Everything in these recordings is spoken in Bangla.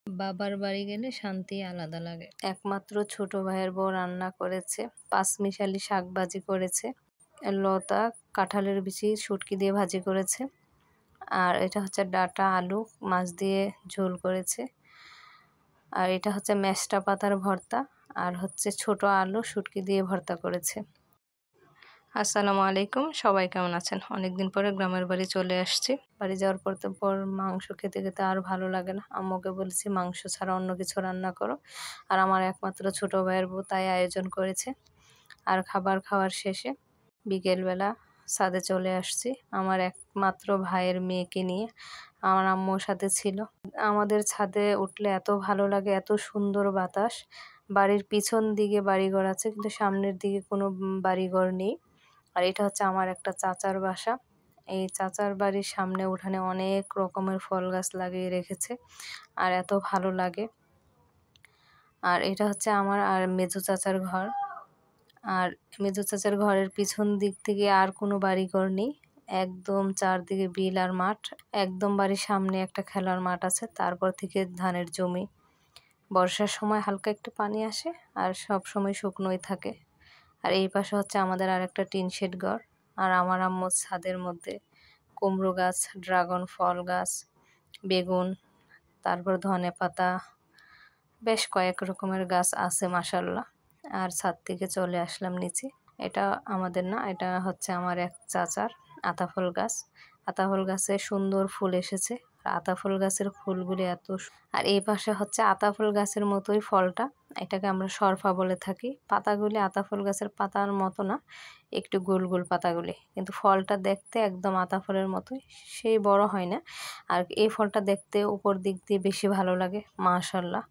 বাবার বাড়ি গেলে শান্তি আলাদা লাগে। একমাত্র ছোট ভাইয়ের বউ রান্না করেছে, পাঁচমিশালি শাক ভাজি করেছে, লতা কাঁঠালের বিচি শুটকি দিয়ে ভাজি করেছে, আর এটা হচ্ছে ডাঁটা আলু মাছ দিয়ে ঝোল করেছে, আর এটা হচ্ছে মেষ্টা পাতার ভর্তা, আর হচ্ছে ছোট আলু শুটকি দিয়ে ভর্তা করেছে। আসসালামু আলাইকুম, সবাই কেমন আছেন? অনেকদিন পরে গ্রামের বাড়ি চলে আসছি। বাড়ি যাওয়ার পর মাংস খেতে খেতে আর ভালো লাগে না। আম্মুকে বলেছি মাংস ছাড়া অন্য কিছু রান্না করো, আর আমার একমাত্র ছোট ভাইয়ের বউ তাই আয়োজন করেছে। আর খাবার খাওয়ার শেষে বিকেলবেলা ছাদে চলে আসছি আমার একমাত্র ভাইয়ের মেয়েকে নিয়ে। আমার আম্মুর সাথে ছিল। আমাদের ছাদে উঠলে এত ভালো লাগে, এত সুন্দর বাতাস। বাড়ির পিছন দিকে বাড়িঘর আছে, কিন্তু সামনের দিকে কোনো বাড়িঘর নেই। আর এটা হচ্ছে আমার একটা চাচার বাসা। এই চাচার বাড়ির সামনে উঠানে অনেক রকমের ফল গাছ লাগিয়ে রেখেছে, আর এত ভালো লাগে। আর এটা হচ্ছে আমার আর মেজো চাচার ঘর। আর মেজো চাচার ঘরের পিছন দিক থেকে আর কোনো বাড়িঘর নেই, একদম চারদিকে বিল আর মাঠ। একদম বাড়ির সামনে একটা খেলার মাঠ আছে, তারপর থেকে ধানের জমি। বর্ষার সময় হালকা একটু পানি আসে, আর সব সময় শুকনোই থাকে। আর এই পাশে হচ্ছে আমাদের আর একটা টিন শেড ঘর। আর আমার আম্মুর ছাদের মধ্যে কুমড়ো গাছ, ড্রাগন ফল গাছ, বেগুন, তারপর ধনে পাতা, বেশ কয়েক রকমের গাছ আছে মাশাল্লাহ। আর ছাদ থেকে চলে আসলাম নিচে। এটা আমাদের না, এটা হচ্ছে আমার এক চাচার আতাফল গাছ। আতাফল গাছে সুন্দর ফুল এসেছে। আতাফল গাছের ফুলগুলি আর এই পাশে হচ্ছে আতাফল গাছের মতোই ফলটা, এটাকে আমরা সরফা বলে থাকি। পাতাগুলি আতাফল গাছের পাতার মতো না, একটু গোল গোল পাতাগুলি, কিন্তু ফলটা দেখতে একদম আতাফলের মতোই, সেই বড় হয় না। আর এই ফলটা দেখতে উপর দিক দিয়ে বেশি ভালো লাগে মাশাল্লাহ।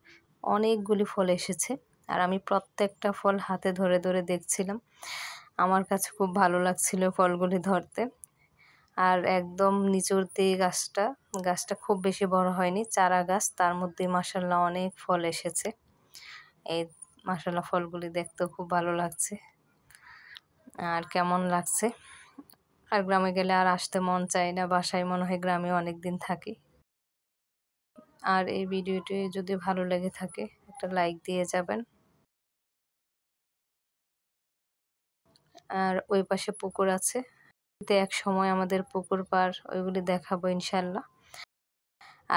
অনেকগুলি ফল এসেছে, আর আমি প্রত্যেকটা ফল হাতে ধরে ধরে দেখছিলাম। আমার কাছে খুব ভালো লাগছিল ফলগুলি ধরতে। আর একদম নিচুর দিয়ে গাছটা খুব বেশি বড় হয়নি, চারা গাছ, তার মধ্যে মাশাল্লাহ অনেক ফল এসেছে। এই মাশাল্লাহ ফলগুলি দেখতেও খুব ভালো লাগছে। আর কেমন লাগছে, আর গ্রামে গেলে আর আসতে মন চায় না, বাসায় মনে হয় গ্রামে অনেক দিন থাকি। আর এই ভিডিওটি যদি ভালো লেগে থাকে একটা লাইক দিয়ে যাবেন। আর ওই পাশে পুকুর আছে, এক সময় আমাদের পুকুর পার, ওইগুলি দেখাবো ইনশাল্লাহ।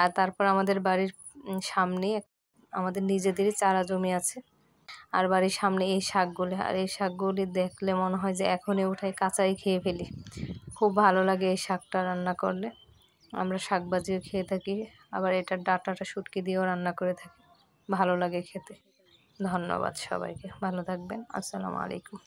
আর তারপর আমাদের বাড়ির সামনে আমাদের নিজেদেরই চারা জমি আছে, আর বাড়ির সামনে এই শাকগুলি। আর এই শাকগুলি দেখলে মনে হয় যে এখনই উঠাই কাঁচাই খেয়ে ফেলি, খুব ভালো লাগে এই শাকটা রান্না করলে। আমরা শাক ভাজিও খেয়ে থাকি, আবার এটার ডাঁটাটা শুটকি দিয়েও রান্না করে থাকি, ভালো লাগে খেতে। ধন্যবাদ সবাইকে, ভালো থাকবেন। আসসালামু আলাইকুম।